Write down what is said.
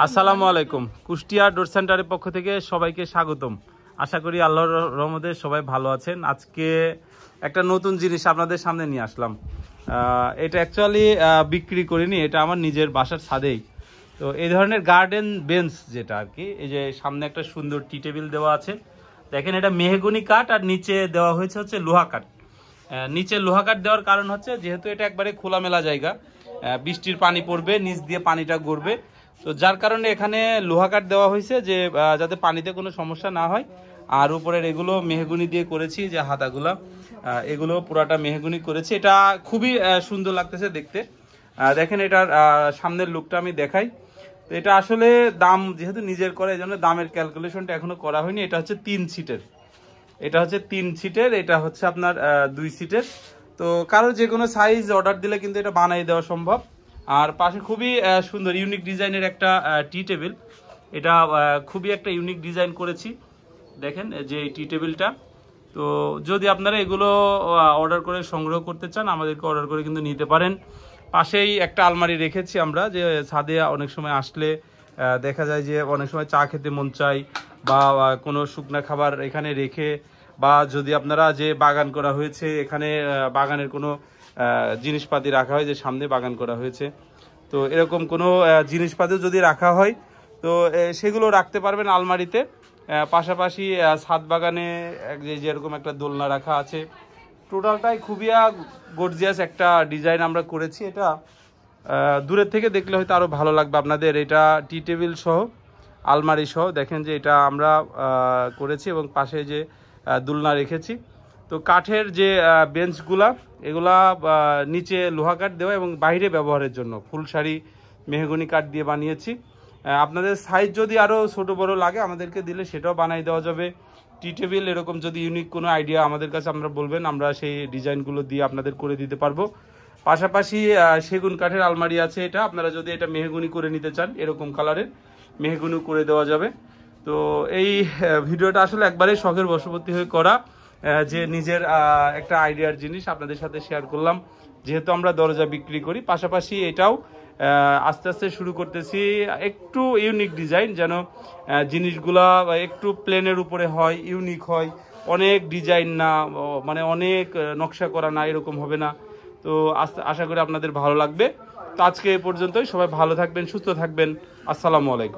আসসালামু আলাইকুম। কুষ্টিয়া ডোর সেন্টারের পক্ষ থেকে সবাইকে স্বাগতম। আশা করি আল্লাহর রহমতে সবাই ভালো আছেন। আজকে একটা নতুন জিনিস আপনাদের সামনে নিয়ে আসলাম। এটা অ্যাকচুয়ালি বিক্রি করিনি, এটা আমার নিজের বাসার ছাদেই। তো এই ধরনের গার্ডেন বেঞ্চ যেটা আর কি, এই যে সামনে একটা সুন্দর টি টেবিল দেওয়া আছে, দেখেন এটা মেহগনি কাঠ আর নিচে দেওয়া হয়েছে হচ্ছে লোহা কাঠ। নিচে লোহা কাঠ দেওয়ার কারণ হচ্ছে যেহেতু এটা একবারে খোলামেলা জায়গা, বৃষ্টির পানি পড়বে, নিচ দিয়ে পানিটা গড়বে, তো যার কারণে এখানে লোহা কাঠ দেওয়া হয়েছে যে যাতে পানিতে কোনো সমস্যা না হয়। আর উপরের এগুলো মেহগুনি দিয়ে করেছি, যে হাতাগুলা এগুলো পুরাটা মেহগুনি করেছি। এটা খুবই সুন্দর লাগতেছে দেখতে। দেখেন এটার সামনের লুকটা আমি দেখাই। তো এটা আসলে দাম যেহেতু নিজের করে, এই জন্য দামের ক্যালকুলেশনটা এখনো করা হয়নি। এটা হচ্ছে 3 সিটের, এটা হচ্ছে আপনার 2 সিটের। তো কারো যে কোনো সাইজ অর্ডার দিলে কিন্তু এটা বানাই দেওয়া সম্ভব। আর পাশে খুবই সুন্দর ইউনিক ডিজাইনের একটা টি টেবিল। এটা খুবই একটা ইউনিক ডিজাইন করেছি, দেখেন যে এই টি টেবিলটা। তো যদি আপনারা এগুলো অর্ডার করে সংগ্রহ করতে চান, আমাদেরকে অর্ডার করে কিন্তু নিতে পারেন। পাশেই একটা আলমারি রেখেছি আমরা, যে ছাদে অনেক সময় আসলে দেখা যায় যে অনেক সময় চা খেতে মন চায়, বা কোনো শুকনা খাবার এখানে রেখে, বা যদি আপনারা যে বাগান করা হয়েছে এখানে বাগানের কোনো জিনিসপাতি রাখা হয়, যে সামনে বাগান করা হয়েছে, তো এরকম কোনো জিনিসপাতিও যদি রাখা হয় তো সেগুলো রাখতে পারবেন আলমারিতে। পাশাপাশি ছাদ বাগানে যেরকম একটা দোলনা রাখা আছে, টোটালটাই খুবই গর্জিয়াস একটা ডিজাইন আমরা করেছি। এটা দূরের থেকে দেখলে হয়তো আরও ভালো লাগবে আপনাদের। এটা টি টেবিল সহ আলমারি সহ দেখেন যে এটা আমরা করেছি, এবং পাশে যে দোলনা রেখেছি। তো কাঠের যে বেঞ্চগুলা, এগুলা নিচে লোহা কাঠ দেওয়া এবং বাইরে ব্যবহারের জন্য ফুলসারি মেহগনি কাঠ দিয়ে বানিয়েছি। আপনাদের সাইজ যদি আরও ছোট বড় লাগে আমাদেরকে দিলে সেটাও বানাই দেওয়া যাবে। টি টেবিল এরকম যদি ইউনিক কোনো আইডিয়া আমাদের কাছে আমরা বলবেন, আমরা সেই ডিজাইনগুলো দিয়ে আপনাদের করে দিতে পারবো। পাশাপাশি সেগুন কাঠের আলমারি আছে, এটা আপনারা যদি এটা মেহগুনি করে নিতে চান এরকম কালারের, মেহগুনি করে দেওয়া যাবে। তো এই ভিডিওটা আসলে একবারে শখের বশবর্তী হয়ে করা, যে নিজের একটা আইডিয়ার জিনিস আপনাদের সাথে শেয়ার করলাম। যেহেতু আমরা দরজা বিক্রি করি, পাশাপাশি এটাও আস্তে আস্তে শুরু করতেছি একটু ইউনিক ডিজাইন, যেন জিনিসগুলা একটু প্লেনের উপরে হয়, ইউনিক হয়, অনেক ডিজাইন না, মানে অনেক নকশা করা না, এরকম হবে না। তো আশা করি আপনাদের ভালো লাগবে। তো আজকে এ পর্যন্তই, সবাই ভালো থাকবেন, সুস্থ থাকবেন। আসসালামু আলাইকুম।